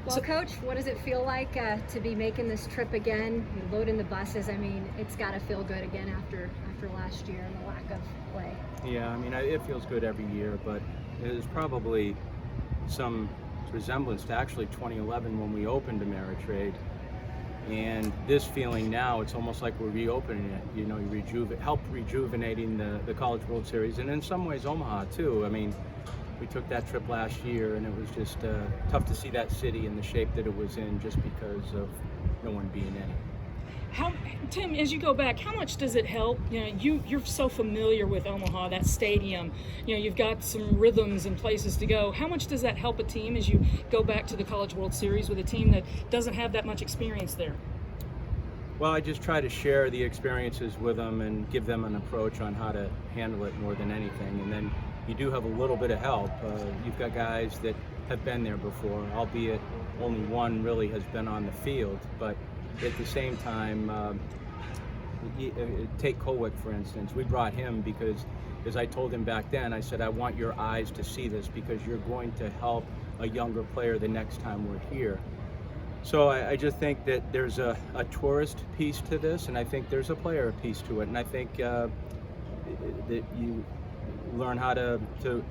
Well, Coach, what does it feel like to be making this trip again, loading the buses? I mean, it's got to feel good again after last year and the lack of play. Yeah, I mean, it feels good every year, but there's probably some resemblance to actually 2011 when we opened Ameritrade. And this feeling now, it's almost like we're reopening it. You know, you help rejuvenating the College World Series, and in some ways Omaha too. I mean, we took that trip last year, and it was just tough to see that city in the shape that it was in, just because of no one being in it. Tim, as you go back, how much does it help? You know, you're so familiar with Omaha, that stadium. You know, you've got some rhythms and places to go. How much does that help a team as you go back to the College World Series with a team that doesn't have that much experience there? Well, I just try to share the experiences with them and give them an approach on how to handle it more than anything. And then you do have a little bit of help. You've got guys that have been there before, albeit only one really has been on the field. But at the same time, take Colwick, for instance. We brought him because, as I told him back then, I said, I want your eyes to see this because you're going to help a younger player the next time we're here. So I just think that there's a tourist piece to this, and I think there's a player piece to it. And I think that you learn how to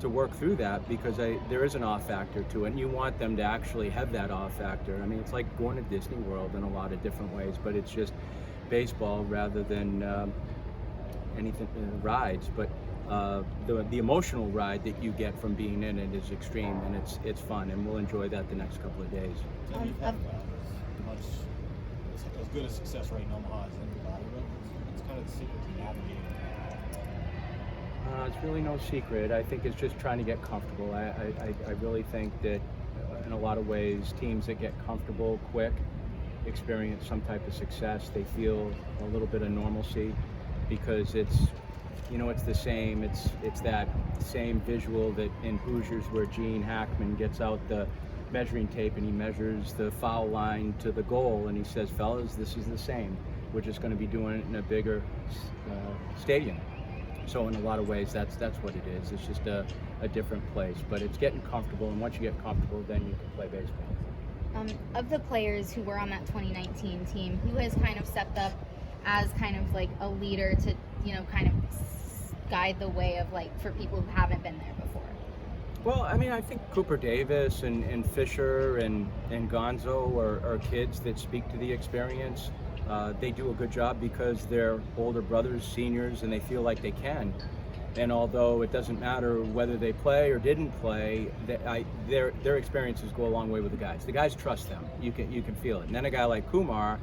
work through that because there is an off factor to it, and you want them to actually have that off factor. I mean, it's like going to Disney World in a lot of different ways, but it's just baseball rather than anything rides. But the emotional ride that you get from being in it is extreme, and it's fun, and we'll enjoy that the next couple of days. You've had as good a success rate in Omaha as anybody, but it's kind of the secret to navigating. It's really no secret. I think it's just trying to get comfortable. I really think that in a lot of ways, teams that get comfortable quick experience some type of success. They feel a little bit of normalcy because it's the same. It's that same visual that in Hoosiers where Gene Hackman gets out the measuring tape and he measures the foul line to the goal and he says, fellas, this is the same. We're just going to be doing it in a bigger stadium. So in a lot of ways, that's what it is. It's just a different place, but it's getting comfortable, and once you get comfortable, then you can play baseball. Of the players who were on that 2019 team, who has kind of stepped up as kind of like a leader to, kind of guide the way of for people who haven't been there before? Well, I mean, I think Cooper Davis and Fisher and Gonzo are kids that speak to the experience. They do a good job because they're older brothers, seniors, and they feel like they can. And although it doesn't matter whether they play or didn't play, their experiences go a long way with the guys. The guys trust them. You can feel it. And then a guy like Kumar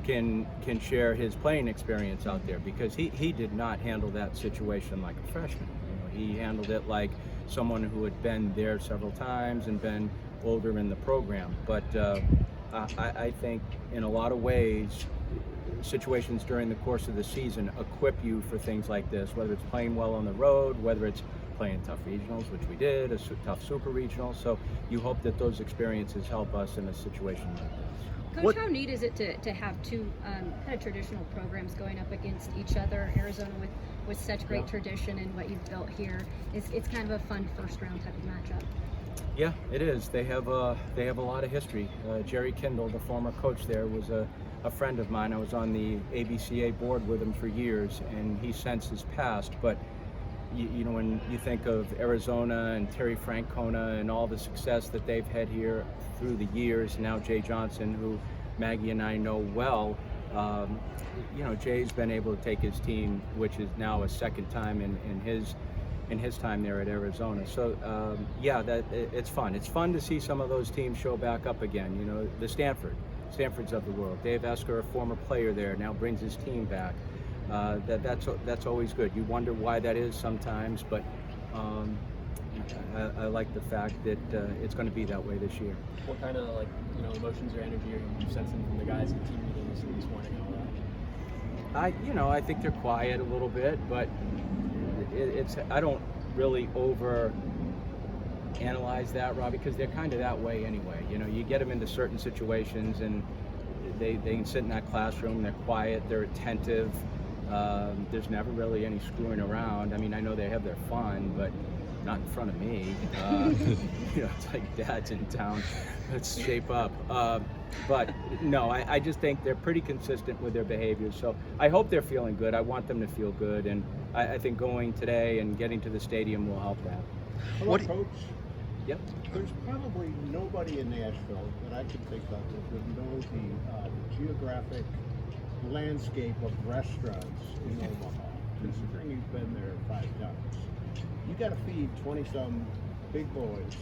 can share his playing experience out there because he did not handle that situation like a freshman. He handled it like someone who had been there several times and been older in the program. But I think in a lot of ways, situations during the course of the season equip you for things like this, whether it's playing well on the road, whether it's playing tough regionals, which we did, a tough super regional. So you hope that those experiences help us in a situation like this. Coach, how neat is it to have two kind of traditional programs going up against each other? Arizona with such great tradition and what you've built here. It's kind of a fun first round type of matchup. Yeah, it is. They have a lot of history. Jerry Kindle, the former coach there, was a friend of mine. I was on the ABCA board with him for years, and he since has passed. But when you think of Arizona and Terry Francona and all the success that they've had here through the years, now Jay Johnson, who Maggie and I know well, Jay's been able to take his team, which is now a second time in his time there at Arizona. So it's fun. It's fun to see some of those teams show back up again. The Stanfords of the world. Dave Esker, a former player there, now brings his team back. That's always good. You wonder why that is sometimes, but I like the fact that it's going to be that way this year. What kind of emotions or energy are you sensing from the guys in team meetings this morning and all that? I think they're quiet a little bit, but I don't really over analyze that, Robbie, because they're kind of that way anyway. You get them into certain situations and they can sit in that classroom, they're quiet, they're attentive. There's never really any screwing around. I mean, I know they have their fun, but not in front of me. It's like Dad's in town. Let's shape up. But no, I just think they're pretty consistent with their behaviors. So I hope they're feeling good. I want them to feel good, and I think going today and getting to the stadium will help that. What, Coach? Yep. There's probably nobody in Nashville that I can think of that would know the geographic landscape of restaurants in Omaha, considering you've been there 5 times. You got to feed 20-some big boys.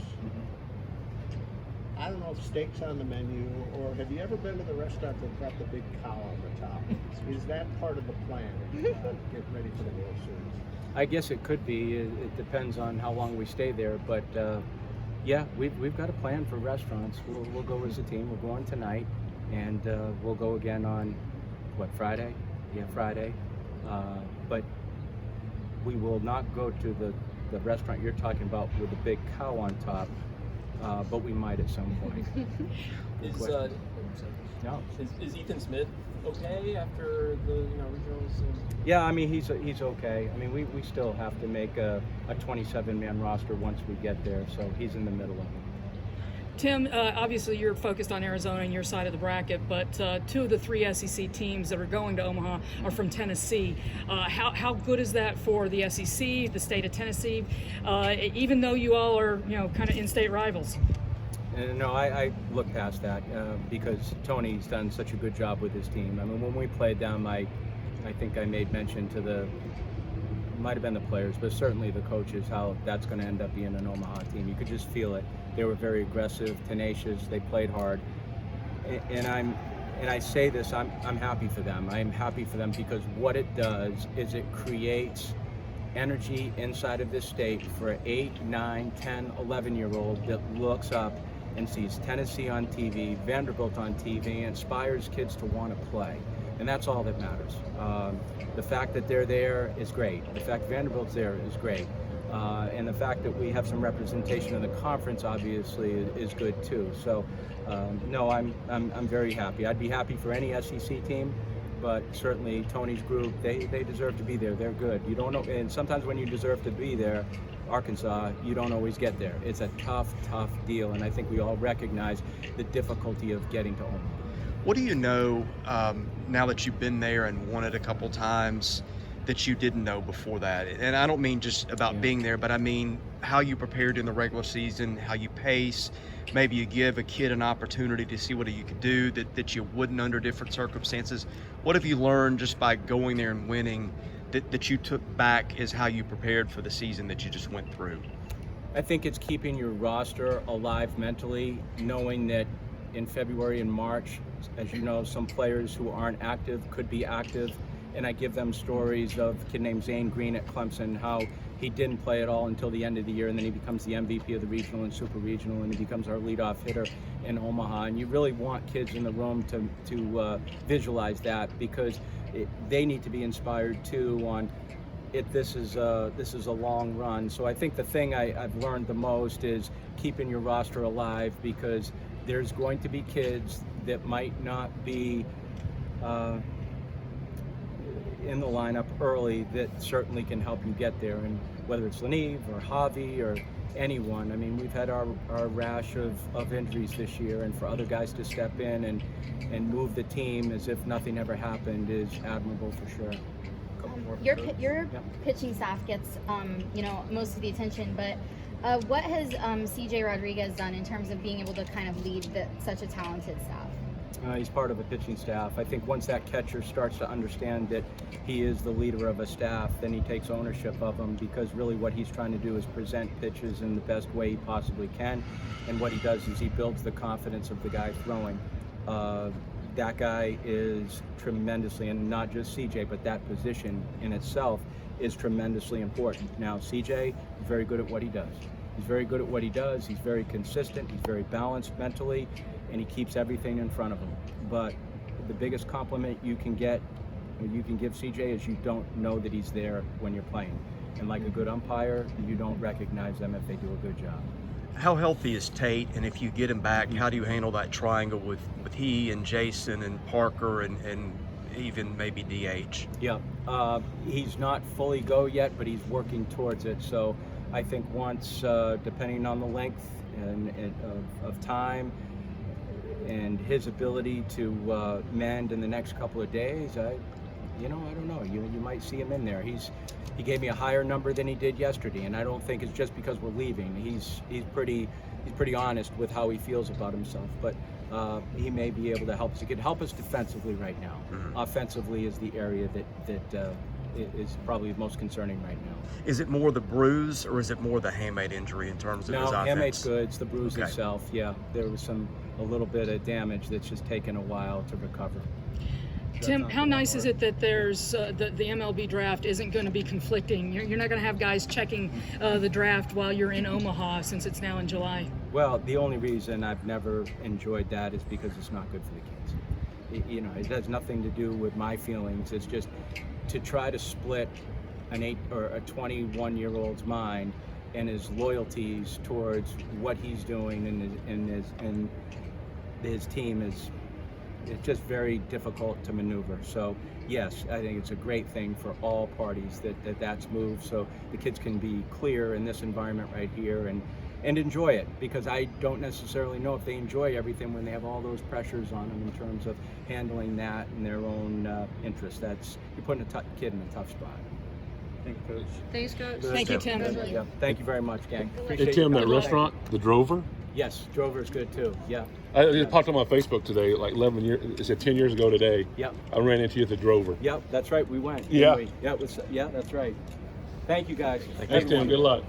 I don't know if steak's on the menu, or have you ever been to the restaurant that got the big cow on the top? Is that part of the plan? Get ready for the World Series. I guess it could be. It depends on how long we stay there, but yeah, we've got a plan for restaurants. We'll go as a team. We're going tonight, and we'll go again on Friday? Yeah, Friday. But we will not go to the restaurant you're talking about with the big cow on top. But we might at some point. Is Ethan Smith okay after the regionals? Yeah, I mean he's okay. I mean we still have to make a 27-man roster once we get there, so he's in the middle of it. Tim, obviously you're focused on Arizona and your side of the bracket, but 2 of the 3 SEC teams that are going to Omaha are from Tennessee. How good is that for the SEC, the state of Tennessee, even though you all are kind of in-state rivals? No, I look past that because Tony's done such a good job with his team. I mean, when we played them, I think I made mention to might have been the players, but certainly the coaches, how that's going to end up being an Omaha team. You could just feel it. They were very aggressive, tenacious. They played hard, and I say this, I'm happy for them. I'm happy for them because what it does is it creates energy inside of this state for an 8, 9, 10, 11-year-old that looks up and sees Tennessee on TV, Vanderbilt on TV, and inspires kids to want to play. And that's all that matters. The fact that they're there is great. The fact Vanderbilt's there is great. And the fact that we have some representation in the conference obviously is good too. So no, I'm very happy. I'd be happy for any SEC team, but certainly Tony's group, they deserve to be there. They're good. You don't know, and sometimes when you deserve to be there, Arkansas, you don't always get there. It's a tough deal, and I think we all recognize the difficulty of getting to Omaha. What do you know now that you've been there and won it a couple times that you didn't know before that? And I don't mean just about being there, but I mean how you prepared in the regular season, how you pace. Maybe you give a kid an opportunity to see what you could do that you wouldn't under different circumstances. What have you learned just by going there and winning that you took back as how you prepared for the season that you just went through? I think it's keeping your roster alive mentally, knowing that in February and March, as you know, some players who aren't active could be active. And I give them stories of a kid named Zane Green at Clemson, how he didn't play at all until the end of the year, and then he becomes the MVP of the regional and super regional, and he becomes our leadoff hitter in Omaha. And you really want kids in the room to visualize that, because they need to be inspired too on this is a long run. So I think the thing I've learned the most is keeping your roster alive, because there's going to be kids that might not be in the lineup early that certainly can help you get there, and whether it's Leneve or Javi or anyone. I mean, we've had our rash of injuries this year, and for other guys to step in and move the team as if nothing ever happened is admirable for sure. Your pitching staff gets most of the attention, but what has CJ Rodriguez done in terms of being able to kind of lead such a talented staff? He's part of a pitching staff. I think once that catcher starts to understand that he is the leader of a staff, then he takes ownership of them, because really what he's trying to do is present pitches in the best way he possibly can. And what he does is he builds the confidence of the guy throwing. That guy is tremendously, and not just CJ, but that position in itself is tremendously important. Now, CJ is very good at what he does. He's very good at what he does. He's very consistent. He's very balanced mentally, and he keeps everything in front of him. But the biggest compliment you can give CJ is you don't know that he's there when you're playing. And like a good umpire, you don't recognize them if they do a good job. How healthy is Tate, and if you get him back, how do you handle that triangle with he and Jason and Parker and even maybe DH? Yeah, he's not fully go yet, but he's working towards it. So I think once, depending on the length of time and his ability to mend in the next couple of days, I don't know. You might see him in there. He gave me a higher number than he did yesterday, and I don't think it's just because we're leaving. He's pretty honest with how he feels about himself, but he may be able to help us. He could help us defensively right now. Mm-hmm. Offensively is the area that is probably most concerning right now. Is it more the bruise or is it more the hamate injury in terms of his offense? No, hammate's good. It's the bruise Okay. itself. Yeah, there was a little bit of damage that's just taken a while to recover. Tim, how nice is it that there's the MLB draft isn't going to be conflicting? You're not going to have guys checking the draft while you're in Omaha, since it's now in July. Well, the only reason I've never enjoyed that is because it's not good for the kids. It has nothing to do with my feelings. It's just to try to split an 21-year-old's mind and his loyalties towards what he's doing and his team is. It's just very difficult to maneuver. So yes, I think it's a great thing for all parties that's moved, so the kids can be clear in this environment right here and enjoy it, because I don't necessarily know if they enjoy everything when they have all those pressures on them in terms of handling that in their own interests. You're putting a kid in a tough spot. Thank you, Coach. Thanks, Coach. Thank you, Tim. Yeah, thank you very much, gang. Hey Appreciate Tim, you that coming. restaurant, the Drover, Yes, Drover's good too. Yeah. it popped on my Facebook today, like 11 years, it said 10 years ago today. Yep. I ran into you at the Drover. Yep, that's right. We went. Yeah. didn't we? Yeah, that's right. Thank you, guys. Thanks, Tim. Good luck.